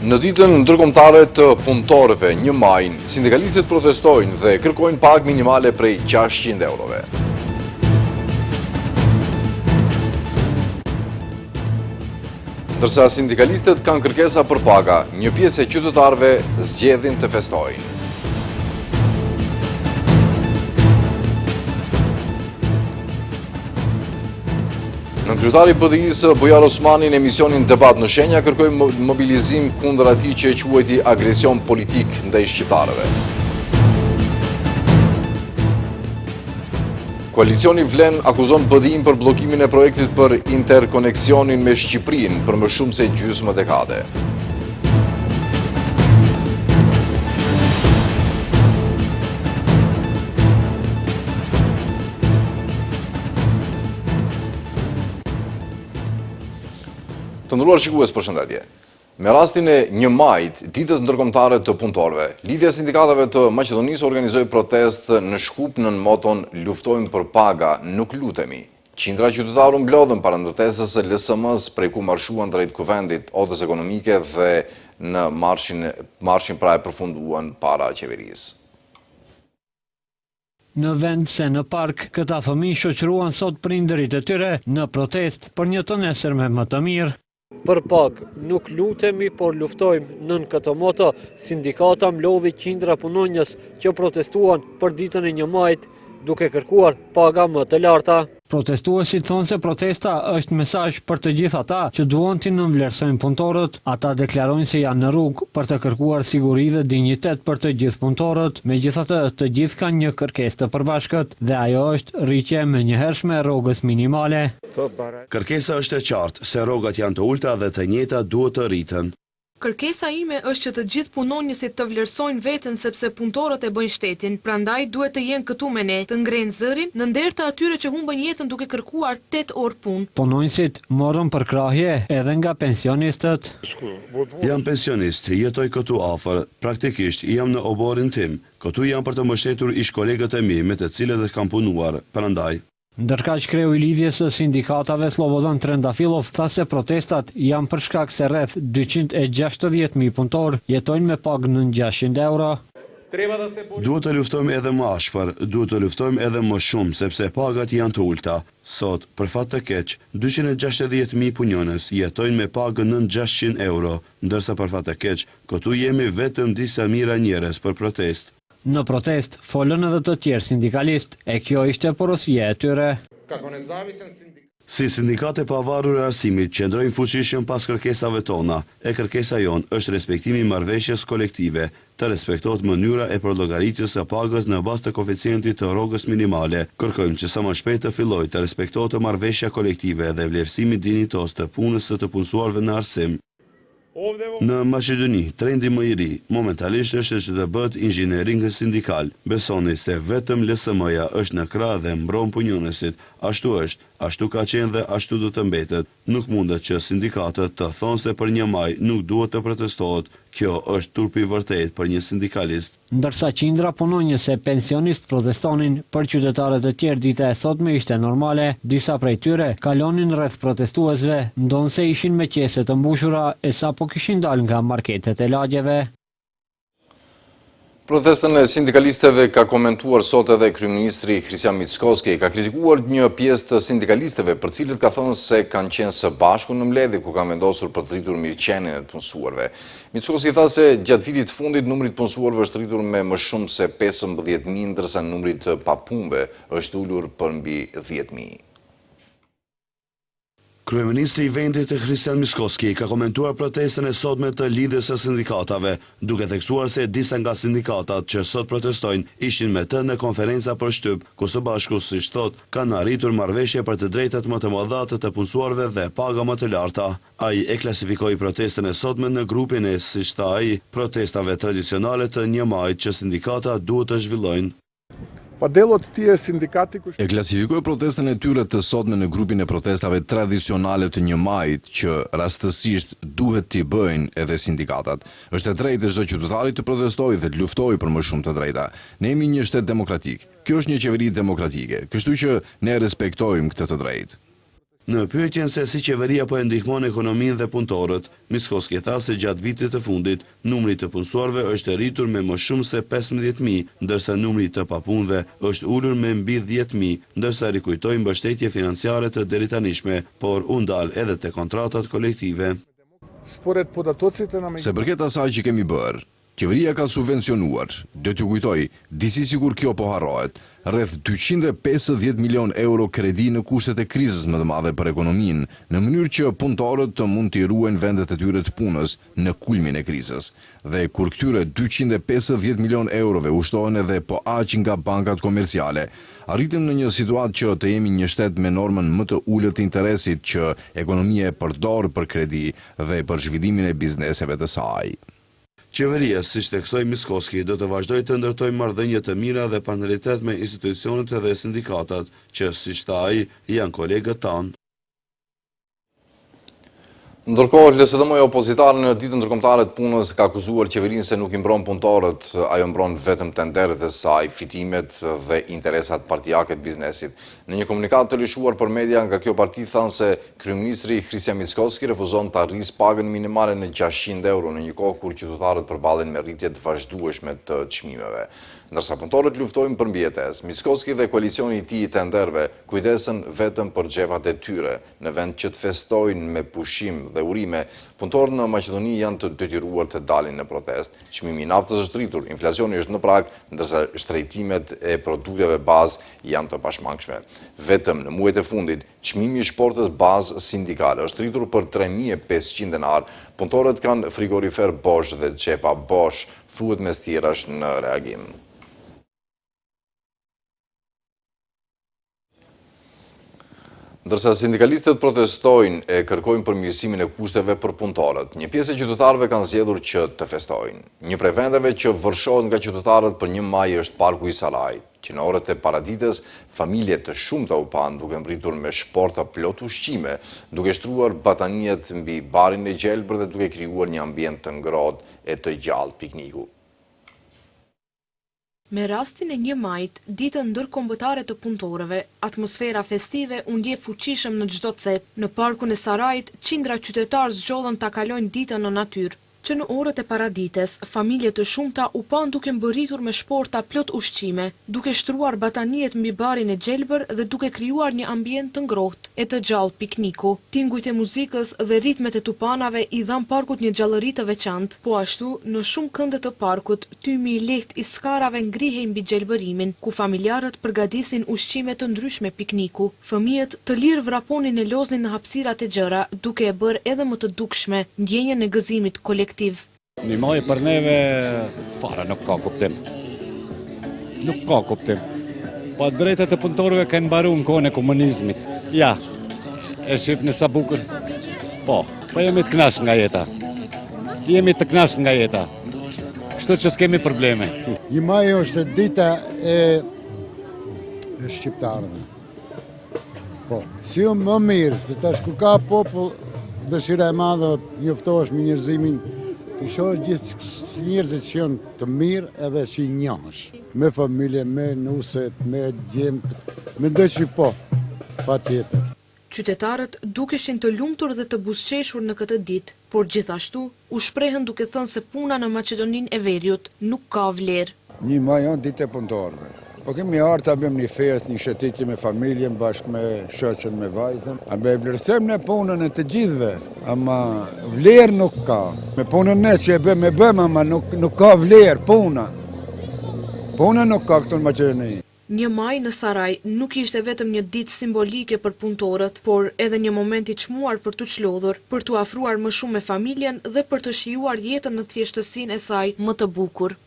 Në ditën ndërkombëtare të punëtorëve 1 maj, sindikalistët protestojnë dhe kërkojnë pagë minimale prej 600 eurove. Ndërsa sindikalistët kanë kërkesa për paga, një pjesë e qytetarëve zgjedhin të festojnë. Kryetari i BDI-së Bujar Osmani në emisionin Debat në Shenja kërkoi mobilizim kundër atij që e quajti agresion politik ndaj shqiptarëve. Koalicioni Vlen akuzon BDI-n për bllokimin e projektit për interkoneksionin me Shqipërinë për më shumë se gjysmë dekade. Të nderuar shikues, përshëndetje. Me rastin e 1 majit, ditës ndërkombëtare të punëtorëve, Lidhja e Sindikatave të Maqedonisë organizoi protestë në Shkup nën moton "Luftojmë për paga, nuk lutemi". Qindra qytetarë mblodhën para ndërtesës së LSM-s, prej ku marshuan drejt Kuvendit, Odës Ekonomike dhe në marshin pra e përfunduan para qeverisë. Në vend se në park, këta fëmijë shoqëruan sot prindërit e tyre në protestë për një të nesërme më të mirë. Për pagë, nuk lutemi, por luftojmë. Nën këtë moto, sindikata mlodhi qindra punonjës që protestuan për ditën e 1 majit, duke kërkuar paga më të larta. Protestuesit thonë se protesta është mesazh për të gjithë ata që duan të nënvlerësojnë punëtorët. Ata deklarojnë se janë në rrugë për të kërkuar siguri dhe dinjitet për të gjithë punëtorët. Megjithatë, të gjithë kanë një kërkesë të përbashkët dhe ajo është rritje menjëhershme e rrogës minimale. Kërkesa është e qartë se rrogat janë të ulta dhe të njëjta duhet të rriten. Kërkesa ime është që të gjithë punonjësit të vlerësojnë veten sepse punëtorët e bëjnë shtetin, prandaj duhet të jenë këtu me ne, të ngrenë zërin në nder të atyre që humbën jetën duke kërkuar 8 orë punë. Punonjësit morën përkrahje edhe nga pensionistët. Jam pensionist, jetoj këtu afër, praktikisht jam në oborin tim. Këtu jam për të mbështetur ish kolegët e mi me të cilët kam punuar, prandaj. Ndërkaq kreu i lidhjes së sindikatave Slobodan Trendafilov tha se protestat janë për shkak se rreth 260.000 punëtor jetojnë me pagë nën 600 euro. Duhet të luftojmë edhe më ashpër, duhet të luftojmë edhe më shumë sepse pagat janë të ulta. Sot, për fat të keq, 260.000 punonjës jetojnë me pagë nën 600 euro, ndërsa për fat të keq, këtu jemi vetëm disa mijëra njerëz për protestë. Në protest, folën edhe të tjerë sindikalistë, e kjo ishte porosia e tyre. Si sindikate pavarur e arsimit, qëndrojnë fuqishëm pas kërkesave tona, e kërkesa jonë është respektimi marrëveshjes kolektive, të respektohet mënyra e përllogaritis së pagës në bazë të koeficientit të rrogës minimale. Kërkojmë që sa më shpejt të fillojë të respektohet marrëveshja kolektive dhe vlerësimi dinjitos të punës së të punësuarve në arsim. Në Maqedoni, trendi më i ri momentalisht është që të bëhet inxhinieringë sindikal. Besoni se vetëm LSM-ja është në krah dhe mbron punonjësit. Ashtu është, ashtu ka qenë dhe ashtu do të mbetet. Nuk mundet që sindikatët të thonë se për 1 maj nuk duhet të protestohet. Kjo është turpi vërtet për një sindikalist. Ndërsa qindra punonjës e pensionist protestonin për qytetarët e tjerë, dita e sotme ishte normale, disa prej tyre kalonin rreth protestuesve, ndonse ishin me qese të mbushura e sapo kishin dalë nga marketet e lagjeve. Protestën e sindikalistëve ka komentuar sot edhe kryeministri Hristian Mickoski, ka kritikuar një pjesë të sindikalistëve për cilët ka thënë se kanë qenë së bashku në mbledhje ku kanë vendosur për të rritur mirëqenien e punësuarve. Mickoski tha se gjatë vitit fundit numri i punësuarve është rritur me më shumë se 15.000, ndërsa numri të papunëve është ulur për mbi 10.000. Kryeministri i vendit Hristian Mickoski ka komentuar protestën e sotme të lidhjes së sindikatave, duke theksuar se disa nga sindikatat që sot protestojnë ishin me të në konferenca për shtyp, ku së bashku, siç thot, kanë arritur marrëveshje për të drejtat më të mëdha të punësuarve dhe paga më të larta. Ai e klasifikoi protestën e sotme në grupin e, siç tha ai, protestave tradicionale të 1 majit që sindikata duhet të zhvillojnë. E klasifikoi protestën e tyre të sotme në grupin e protestave tradicionale të 1 majit që rastësisht duhet t'i bëjnë edhe sindikatat. Është e drejtë çdo qytetari të protestojë dhe të luftojë për më shumë të drejta. Ne jemi një shtet demokratik. Kjo është një qeveri demokratike, kështu që ne respektojmë këtë të drejtë. Në pyetjen se si qeveria po e ndihmon ekonominë dhe punëtorët, Miskoski tha se gjatë vitit të fundit, numri të punësuarve është rritur me më shumë se 15.000, ndërsa numri të papunëve është ulur me mbi 10.000, ndërsa rikujtoi mbështetje financiare të deritanishme, por u ndal edhe te kontratat kolektive. Se përket asaj që kemi bërë, qeveria ka subvencionuar, do t'ju kujtoj, disi sigur kjo po harrohet, rreth 250 milion euro kredi në kushtet e krizës më të madhe për ekonominë, në mënyrë që punëtorët të mund t'i ruajnë vendet e tyre të punës në kulmin e krizës. Dhe kur këtyre 250 milion eurove ushtohen edhe po aq nga bankat komerciale, arritëm në një situatë që të jemi një shtet me normën më të ulët të interesit që ekonomia e përdor për kredi dhe për zhvillimin e bizneseve të saj. Qeveria, siç theksoi Miskoski, do të vazhdojë të ndërtojë marrëdhënie të mira dhe partneritet me institucionet dhe sindikatat, që siç tha ai, janë kolegët tanë. Ndërkohë, LSDM opozitarë në ditën ndërkombëtare të punës ka akuzuar qeverinë se nuk i mbron punëtorët, ajo mbron vetëm tenderet e saj, fitimet dhe interesat partijake të biznesit. Në një komunikat të lëshuar për media nga kjo parti thanë se kryeministri Hrisja Mickoski refuzon të arrisë pagën minimale në 600 euro në një kohë kur qytetarët përballen me rritje të vazhdueshme të çmimeve. Ndërsa punëtorët luftojnë për mbijetesë, Mickoski dhe koalicioni i tij i tenderëve kujdesen vetëm për xhepat e tyre, në vend që të festojnë me pushim dhe urime. Punëtorët në Maqedoni janë të detyruar të dalin në protest. Çmimi i naftës është rritur, inflacioni është në prag, ndërsa shtrejtimet e produkteve bazë janë të pashmangshme. Vetëm në muajt e fundit, çmimi i shportës bazë sindikale është rritur për 3.500 denar. Punëtorët kanë frigorifer Bosch dhe xhepa Bosch, thuhet mes tjerash në reagim. Ndërsa sindikalistët protestojnë e kërkojnë përmirësimin e kushteve për punëtorët, një pjesë e qytetarëve kanë zgjedhur që të festojnë. Një prej vendeve që vërshohet nga qytetarët për 1 maj është Parku i Salajt, që në orët e paradites familje të shumta u pan duke mbritur me shporta plot ushqime, duke shtruar bataniet mbi barin e gjelbër dhe duke krijuar një ambient të ngrohtë e të gjallë pikniku. Me rastin e 1 majit, ditën ndërkombëtare të punëtorëve, atmosfera festive u ndje fuqishëm në çdo cep. Në Parkun e Sarajit, qindra qytetarë zgjodhen ta kalojnë ditën në natyrë. Që në orët e paradites, familje të shumta u pan duke mbërritur me shporta plot ushqime, duke shtruar bataniet mbi barin e gjelbër dhe duke krijuar një ambient të ngrohtë e të gjallë pikniku. Tingujt e muzikës dhe ritmet e tupanave i dhan parkut një gjallëri të veçantë, po ashtu në shumë kënde të parkut, tymi i lehtë i skarave ngrihej mbi gjelbërimin, ku familjarët përgatisin ushqime të ndryshme pikniku. Fëmijët të lirë vraponin e loznin në hapësirat e gjëra, duke e bërë edhe më të dukshme ndjenjën e gëzimit kolektiv. 1 maj për neve fare nuk ka kuptim. Nuk ka kuptim. Po drejtat e punëtorëve kanë mbaru në kohën e komunizmit. Ja, e shifni sa bukur. Po jemi të kënaqur nga jeta. Jemi të kënaqur nga jeta. Kështu që s'kemi probleme. 1 maj është dita e shqiptarëve. Po, si më mirë, se tash ku ka popull, dëshira e madhe njoftohesh me njerëzimin, i shohësh gjithë njerëzit që janë të mirë edhe që i njohësh. Me familje, me nuset, me djemt, mendoj që po, patjetër. Qytetarët dukeshin të lumtur dhe të buzëqeshur në këtë ditë, por gjithashtu u shprehën duke thënë se puna në Maqedoninë e Veriut nuk ka vlerë. 1 maj janë ditë e punëtorëve. Po kemi ardhur ta bëjmë një fest, një shëtitje me familjen bashkë me shoqën, me vajzën. A be vlerësojmë në punën e të gjithëve, ama vlerë nuk ka. Me punën ne që e bëjmë, ama nuk ka vlerë puna. Puna nuk ka këtu në Maqedoni. 1 maj në Saraj nuk ishte vetëm një ditë simbolike për punëtorët, por edhe një moment i çmuar për t'u çlodhur, për t'u afruar më shumë me familjen dhe për të shijuar jetën në thjeshtësinë e saj më të bukur.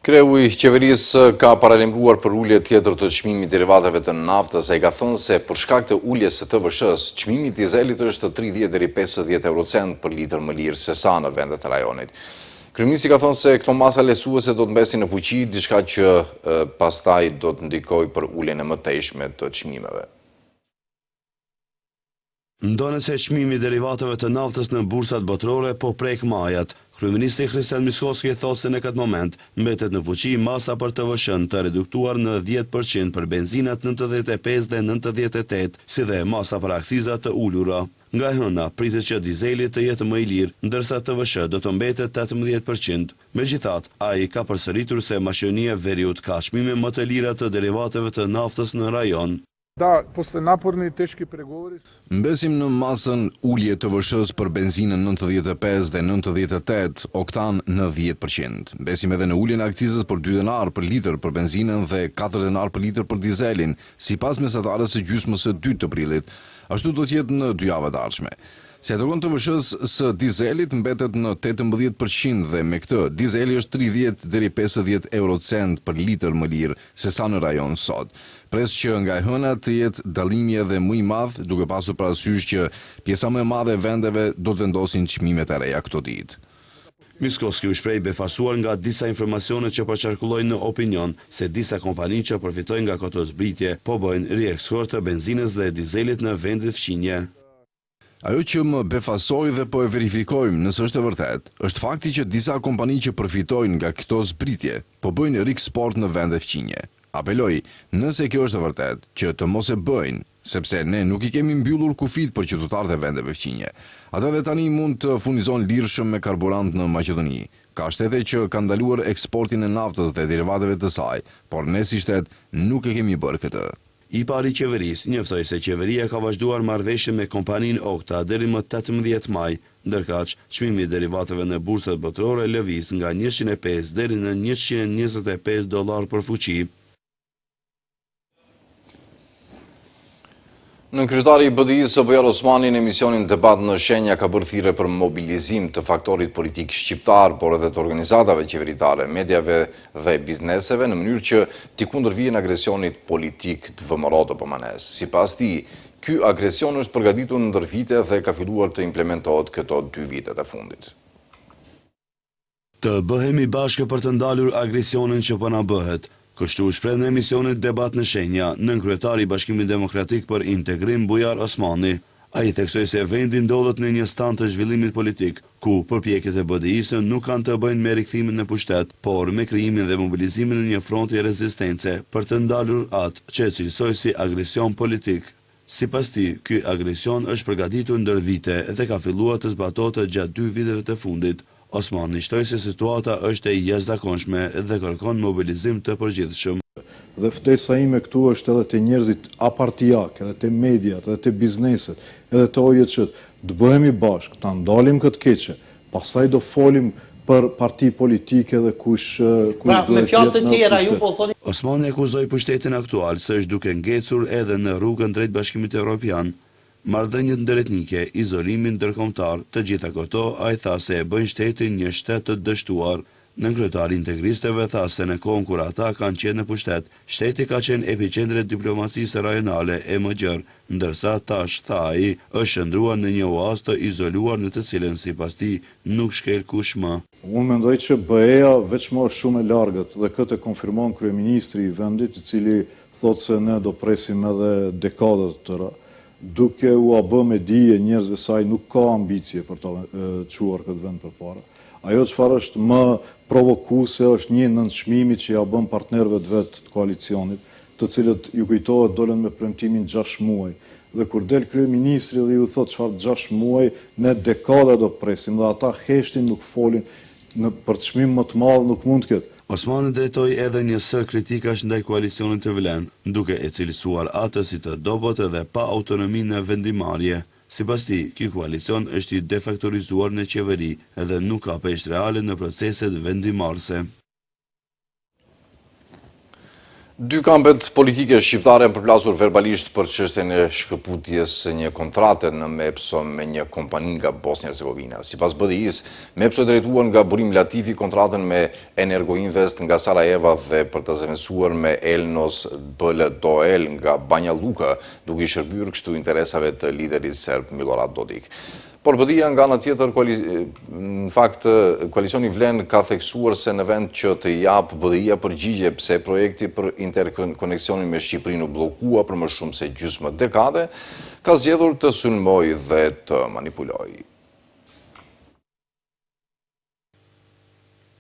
Kreu i qeverisë ka paralajmëruar për ulje tjetër të çmimit derivateve të naftës, ai ka thënë se për shkak të uljes së TVSH-s, çmimi i dizelit është 30 deri 50 eurocent për litër më lirë se sa në vendet e rajonit. Kryeministri ka thënë se këto masa lehtësuese do të mbesin në fuqi, diçka që pastaj do të ndikojë për uljen e mëtejshme të çmimeve. Ndonë se çmimi i derivateve të naftës në bursat botërore po prek majat. Kryeministri Kristian Miskovski thotë se në këtë moment mbetet në fuqi masa për TVSH-n të reduktuar në 10% për benzinat 95 dhe 98, si dhe masa për aksizat të ulura. Nga hëna, pritet që dizeli të jetë më i lirë, ndërsa TVSH do të mbetet 18%. Megjithatë, ai ka përsëritur se maqedonia Veriut ka çmime më të lira të derivateve të naftës në rajon. Da, posle naporni teški pregovori. Mbesim në masën ulje të TVSH-s për benzinën 95 dhe 98 oktan në 10%. Mbesim edhe në uljen e akcizës për 2 denar për litër për benzinën dhe 4 denar për litër për dizelin, sipas mesatarës së gjysmës së 2 të prillit. Ashtu do të jetë në 2 javë të ardhshme. Si e tregon TVSH-s së dizelit mbetet në 18% dhe me këtë dizeli është 30 deri 50 eurocent për litër më lirë se sa në rajon sot. Pres që nga e hëna të jetë dallimi edhe më i madh, duke pasur parasysh që pjesa më e madhe e vendeve do të vendosin çmimet e reja këto ditë. Miskovski u shpreh befasuar nga disa informacione që përçarkullojnë në opinion se disa kompani që përfitojnë nga këto zbritje po bëjnë rieksport të benzinës dhe dizelit në vendet fqinje. Ajo që më befasoi dhe po e verifikojmë nëse është e vërtet, është fakti që disa kompani që përfitojnë nga këto zbritje po bëjnë rieksport në vende fqinje. Apeloj, nëse kjo është e vërtet, që të mos e bëjnë, sepse ne nuk i kemi mbyllur kufit për qytetarët e vendeve fqinje. Ata dhe tani mund të furnizojnë lirshëm me karburant në Maqedoni. Ka shtete që kanë ndaluar eksportin e naftës dhe derivateve të saj, por ne si shtet nuk e kemi bërë këtë. I pari qeverisë njoftoi se qeveria ka vazhduar marrëveshje me kompaninë Okta deri më 18 maj, ndërkaq çmimi i derivateve në bursat botërore lëviz nga 105 deri në 125 dollar për fuqi. Në kryetari i BDI-s Bujar Osmani në emisionin Debat në Shenja ka bërë thirrje për mobilizim të faktorit politik shqiptar, por edhe të organizatave qeveritare, mediave dhe bizneseve në mënyrë që t'i kundërvijnë agresionit politik të VMRO të PMNS. Sipas tij, ky agresion është përgatitur në ndër vite dhe ka filluar të implementohet këto 2 vitet e fundit. Të bëhemi bashkë për të ndalur agresionin që po na bëhet. Kështu u shpreh në emisionin Debat në Shenja nënkryetari i Bashkimit Demokratik për Integrim Bujar Osmani. Ai theksoi se vendi ndodhet në një stand të zhvillimit politik, ku përpjekjet e BDI-së nuk kanë të bëjnë me rikthimin në pushtet, por me krijimin dhe mobilizimin në një fronti rezistence për të ndalur atë që e cilësoi si agresion politik. Sipas tij, ky agresion është përgatitur ndër vite dhe ka filluar të zbatohet gjatë 2 viteve të fundit. Osmani shtoi se situata është e jashtëzakonshme dhe kërkon mobilizim të përgjithshëm. Dhe ftesa ime këtu është edhe te njerëzit apartijak, edhe te mediat, edhe te bizneset, edhe te OJC-t, të bëhemi bashkë, ta ndalim këtë keqe, pastaj do folim për parti politike dhe kush duhet jetë në pushtet. Osmani akuzoi pushtetin aktual se është duke ngecur edhe në rrugën drejt Bashkimit Evropian. Marrëdhëniet ndërretnike, izolimin ndërkombëtar, të gjitha këto ai tha se e bëjnë shtetin një shtet të dështuar. Nënkryetari integristëve tha se në kohën kur ata kanë qenë në pushtet, shteti ka qenë epicentri i diplomacisë rajonale e më gjerë, ndërsa tash, tha ai, është shndruar në një oazë të izoluar në të cilën sipas tij nuk shkel kush më. Unë mendoj që BE-ja veçmë është shumë e largët dhe këtë konfirmon kryeministri i vendit, i cili thotë se ne do presim edhe dekada të tëra. Duke u bë me dije njerëzve saj nuk ka ambicie për të çuar këtë vend përpara. Ajo çfarë është më provokuese është një nënçmimi që ja bën partnerëve të vet të koalicionit, të cilët ju kujtohet dolën me premtimin 6 muaj. Dhe kur del kryeministri dhe ju thot çfarë 6 muaj, ne dekada do presim dhe ata heshtin nuk folin, për çmim më të madh nuk mund të ketë. Osmani drejtoi edhe një sër kritikash ndaj koalicionit të vlen, duke e cilësuar atë si të dobët dhe pa autonomi në vendimarrje. Sipas tij, ky koalicion është i defaktorizuar në qeveri edhe nuk ka peshë reale në proceset vendimarrëse. 2 kampet politike shqiptare janë përplasur verbalisht për çështjen e shkëputjes së një kontrate në Mepso me një kompani nga Bosnia-Hercegovina. Sipas BDI-s, Mepso e drejtuar nga Burim Latifi kontratën me Energoinvest nga Sarajeva dhe për të zëvendësuar me Elnos BL nga Banja Luka, duke i shërbyer kështu interesave të liderit serb Milorad Dodik. Por BDI-ja nga ana tjetër, në fakt, koalicioni Vlen ka theksuar se në vend që të jap BDI-ja përgjigje pse projekti për interkoneksionin me Shqipërinë u bllokua për më shumë se gjysmë dekade, ka zgjedhur të sulmojë dhe të manipulojë.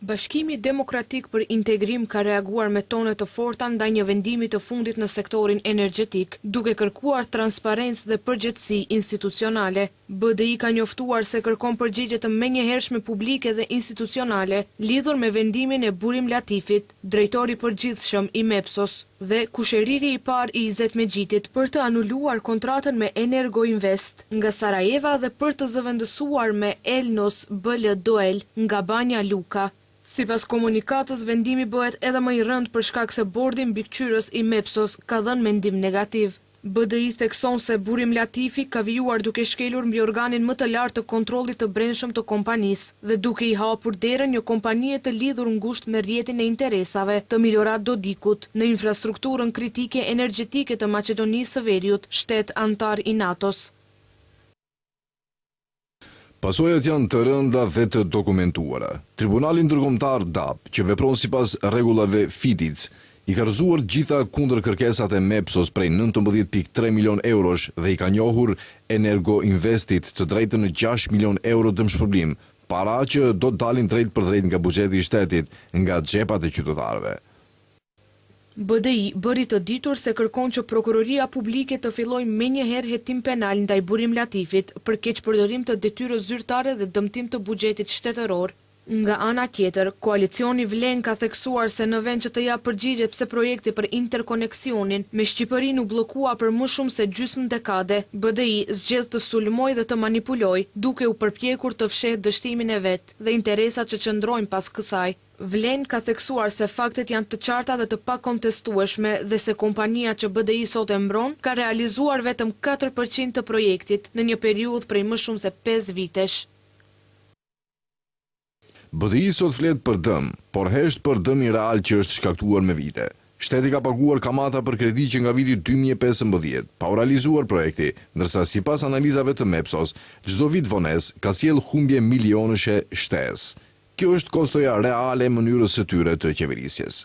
Bashkimi Demokratik për Integrim ka reaguar me tone të forta ndaj një vendimi të fundit në sektorin energjetik, duke kërkuar transparencë dhe përgjegjësi institucionale. BDI ka njoftuar se kërkon përgjigje të menjëhershme publike dhe institucionale lidhur me vendimin e Burim Latifit, drejtori përgjithshëm i Mepsos, dhe kushëriri i parë i Izet Megjitit për të anuluar kontratën me Energo Invest nga Sarajeva dhe për të zëvendësuar me Elnos BL Doel nga Banja Luka. Sipas komunikatës, vendimi bëhet edhe më i rënd për shkak se bordi mbikëqyrës i Mepsos ka dhënë mendim negativ. BDI thekson se Burim Latifi ka vijuar duke shkelur mbi organin më të lartë të kontrollit të brendshëm të kompanisë dhe duke i hapur derën një kompanie të lidhur ngushtë me rrjetin e interesave të Milorad Dodikut në infrastrukturën kritike energjetike të Maqedonisë së Veriut, shtet antar i NATO-s. Pasojat janë të rënda dhe të dokumentuara. Tribunali Ndërkombëtar DAP, që vepron sipas rregullave FIDIC, i ka rrëzuar gjitha kundër kërkesat e Mepsos prej 19.3 milion eurosh dhe i ka njohur Energo Investit të drejtën në 6 milion euro dëmshpërblim, para që do të dalin drejt për drejt nga buxheti i shtetit, nga xhepat e qytetarëve. BDI bëri të ditur se kërkon që prokuroria publike të fillojë menjëherë hetim penal ndaj Burim Latifit për keqpërdorim të detyrës zyrtare dhe dëmtim të buxhetit shtetëror. Nga ana tjetër, koalicioni Vlen ka theksuar se në vend që të japë përgjigje pse projekti për interkoneksionin me Shqipërinë u bllokua për më shumë se gjysmë dekade, BDI zgjedh të sulmoj dhe të manipuloj, duke u përpjekur të fshehë dështimin e vet dhe interesat që qëndrojnë pas kësaj. Vlen ka theksuar se faktet janë të qarta dhe të pakontestueshme dhe se kompania që BDI sot e mbron ka realizuar vetëm 4% të projektit në një periudhë prej më shumë se 5 vitesh. BDI sot flet për dëm, por hesht për dëmin real që është shkaktuar me vite. Shteti ka paguar kamata për kredi që nga viti 2015 pa u realizuar projekti, ndërsa sipas analizave të Mepsos, çdo vit vones ka sjell humbje milionëshe shtesë. Kjo është kostoja reale e mënyrës së tyre të qeverisjes.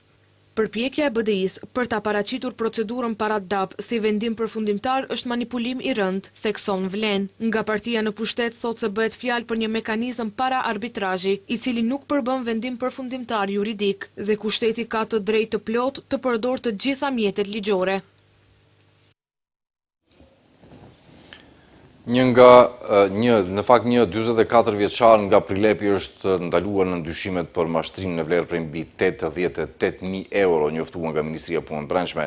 Përpjekja e BDI-s për ta paraqitur procedurën para DAP si vendim përfundimtar është manipulim i rënd, thekson Vlen. Nga partia në pushtet thotë se bëhet fjalë për një mekanizëm para arbitrazhi, i cili nuk përbën vendim përfundimtar juridik dhe ku shteti ka të drejtë të plotë të përdorë të gjitha mjetet ligjore. Një 44 vjeçar nga Prilepi është ndaluar në ndyshimet për mashtrim në vlerë prej mbi 88.000 euro, njoftuar nga Ministria e Punëve të Brendshme.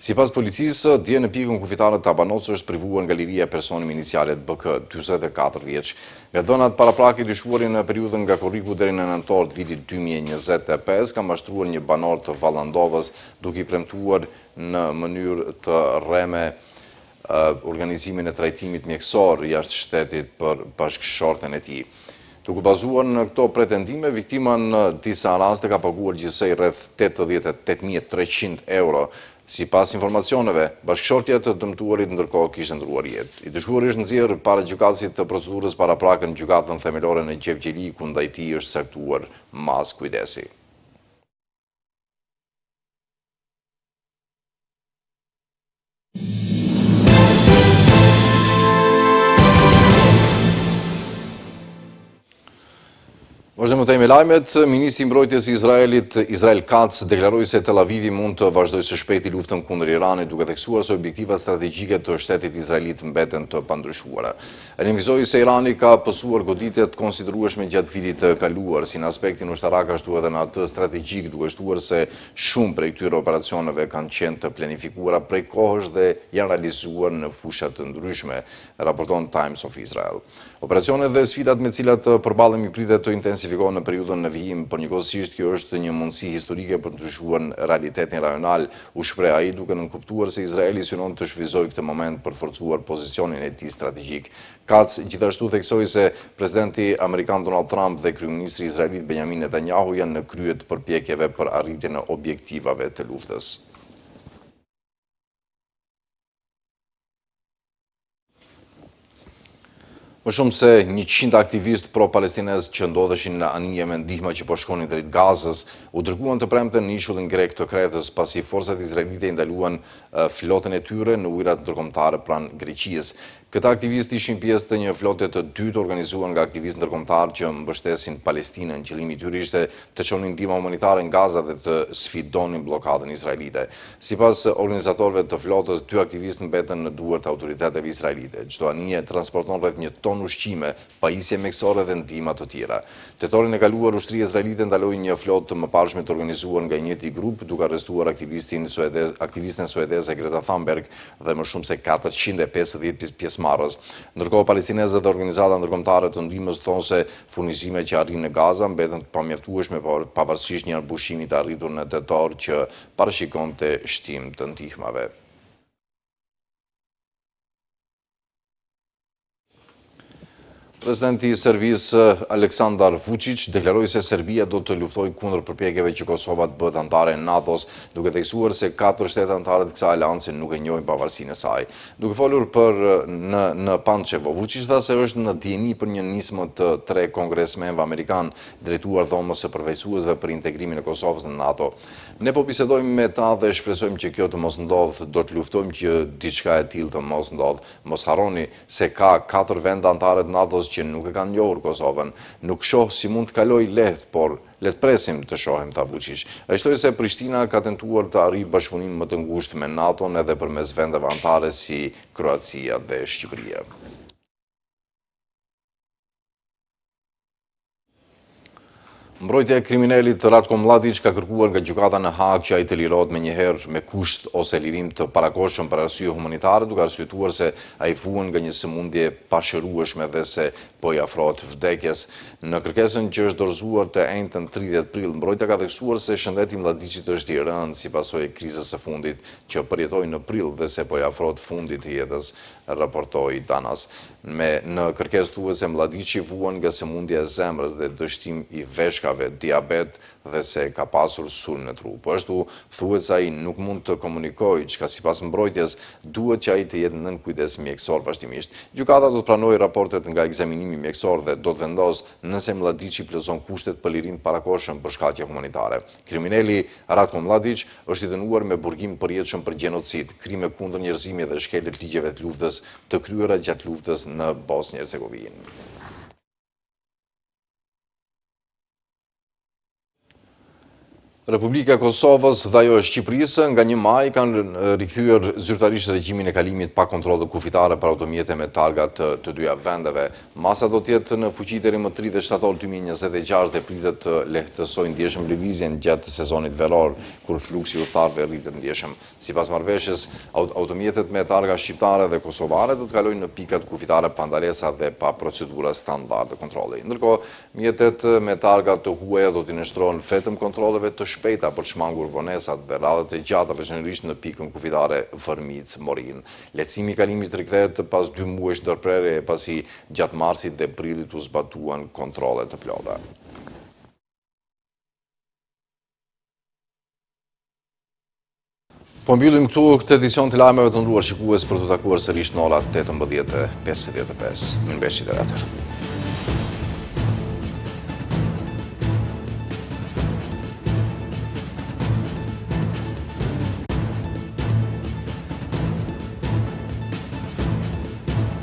Sipas policisë, dje në pikën kufitare të Abanocës është privuar nga liria e personi me inicialet BK, 44 vjeç. Nga dhënat paraprake dyshuari në periudhën nga korriku deri në nëntor të vitit 2025 ka mashtruar një banor të Vallandovës, duke i premtuar në mënyrë të rreme organizimin e trajtimit mjekësor jashtë shtetit për bashkëshorten e tij. Duke bazuar në këto pretendime, viktima në disa raste ka paguar gjithsej rreth 88.300 euro. Sipas informacioneve, bashkëshortja të dëmtuarit ndërkohë kishte ndruar jetë. I dyshuari është nxjerrë para gjykatësit të procedurës paraprake në gjykatën themelore në Gjevgjeli, ku ndaj tij është caktuar mas kujdesi. Vazhdojmë të me lajmet. Ministri i Mbrojtjes i Izraelit, Israel Katz, deklaroi se Tel Avivi mund të vazhdojë së shpejti luftën kundër Iranit, duke theksuar se objektivat strategjike të shtetit izraelit mbeten të pandryshuara. Rinvizoi se Irani ka pësuar goditje të konsiderueshme gjatë vitit të kaluar, si në aspektin ushtarak ashtu edhe në atë strategjik, duke shtuar se shumë prej këtyre operacioneve kanë qenë të planifikuara prej kohësh dhe janë realizuar në fusha të ndryshme, raporton Times of Israel. Operacionet dhe sfidat me cilat përballemi pritet të intensifikohen në periudhën në vijim, por njëkohësisht kjo është një mundësi historike për të ndryshuar realitetin rajonal, u shpreh ai, duke nënkuptuar se Izraeli synon të shfrytëzojë këtë moment për të forcuar pozicionin e tij strategjik. Katz gjithashtu theksoi se presidenti amerikan Donald Trump dhe kryeministri izraelit Benjamin Netanyahu janë në krye të përpjekjeve për arritjen e objektivave të luftës. Më shumë se 100 aktivistë pro-palestinez që ndodheshin në anije me ndihma që po shkonin drejt Gazës, u dërguan të premten në ishullin grek të Kretës, pasi forcat izraelite i ndaluan flotën e tyre në ujrat ndërkombëtare pranë Greqisë. Këta aktivistë ishin pjesë të një flote të dytë organizuar nga aktivistë ndërkombëtar që mbështesin Palestinën. Qëllimi i tyre ishte të çonin ndihmë humanitare në Gaza dhe të sfidonin bllokadën izraelite. Sipas organizatorëve të flotës, dy aktivistë mbeten në duart të autoriteteve izraelite. Çdo anije transporton rreth 1 ton ushqime, pajisje mjekësore dhe ndihma të tjera. Tetorin e kaluar, ushtria izraelite ndaloi një flotë të mëparshme të organizuar nga një njëjti grup, duke arrestuar aktivisten suedeze Greta Thunberg dhe më shumë se 450 pjesëmarrës. Ndërkohë, palestinezët dhe organizata ndërkombëtare të ndihmës thonë se furnizimet që arrin në Gaza mbeten të pamjaftueshme pavarësisht një arbushimi të arritur në tetor që parashikonte shtim të ndihmave. Presidenti i Serbisë Aleksandar Vučić deklaroi se Serbia do të luftojë kundër përpjekjeve që Kosova të bëhet anëtare e NATO-s, duke theksuar se 4 shtete anëtare të kësaj aleance nuk e njohin pavarësinë e saj. Duke folur në Pančevo, Vučić tha se është në dijeni për një nismë të 3 kongresmenëve amerikan drejtuar dhomës së përfaqësuesve për integrimin e Kosovës në NATO. Ne po bisedojmë me ta dhe shpresojmë që kjo të mos ndodhë, do të luftojmë që diçka e tillë të mos ndodhë. Mos harroni se ka 4 vende anëtare të NATO-s që nuk e kanë njohur Kosovën. Nuk shoh si mund të kaloj lehtë, por le të presim të shohim, tha Vučić. Ai shtoi se Prishtina ka tentuar të arrijë bashkëpunim më të ngushtë me NATO-n edhe përmes vendeve anëtare si Kroacia dhe Shqipëria. Mbrojtja e kriminalit Ratko Mladić ka kërkuar nga gjykata në Hag që ai të lirohet menjëherë me kusht ose lirim të parakohshëm për arsye humanitare, duke arsyetuar se ai vuan nga një sëmundje pashërueshme dhe se po i afrohet vdekjes. Në kërkesën që është dorëzuar të enjtën 30 prill, mbrojtja ka theksuar se shëndeti i Mladićit është i rënd si pasojë e krizës së fundit që përjetoi në prill dhe se po i afrohet fundit të jetës, raportoi Danas. Në kërkesë thuhet se Mladići vuan nga sëmundja e zemrës dhe dështim i veshkave, diabet dhe se ka pasur sulm në tru. Po ashtu thuhet se ai nuk mund të komunikojë, çka sipas mbrojtjes duhet që ai të jetë nën kujdes mjekësor vazhdimisht. Gjykata do të pranojë raportet nga ekzaminimi mjekësor dhe do të vendosë nëse Mladići plotëson kushtet për lirim parakohshëm për shkaqe humanitare. Kriminali Ratko Mladić është i dënuar me burgim përjetshëm për gjenocid, krime kundër njerëzimit dhe shkelje të ligjeve të luftës të kryera gjatë luftës në Bosnjë-Hercegovinë. Republika e Kosovës dhe ajo e Shqipërisë nga 1 maj kanë rikthyer zyrtarisht regjimin e kalimit pa kontrolle kufitare për automjete me targa të dyja vendeve. Masa do të jetë në fuqi deri më 30 shtator 2026 dhe pritet të lehtësojë ndjeshëm lëvizjen gjatë sezonit veror, kur fluksi udhëtarëve rritet ndjeshëm. Sipas marrëveshjes, automjetet me targa shqiptare dhe kosovare do të kalojnë në pikat kufitare pa ndalesa dhe pa procedura standard të kontrolli. Ndërkohë, mjetet me targa të huaja do t'i nënshtrohen vetëm kontrolleve të shpejta për shmangur vonesat dhe radhët e gjata veçanërisht në pikën kufitare Vërmic-Morin. Lehtësimi i kalimit rikthehet pas 2 muajsh ndërprerje pasi gjatë marsit dhe prillit u zbatuan kontrolle të plota. Po mbyllim këtu këtë edicion të lajmeve të ndruar shikues për të takuar sërish në orat 18:55. Mirëmbëjtje deri atëherë.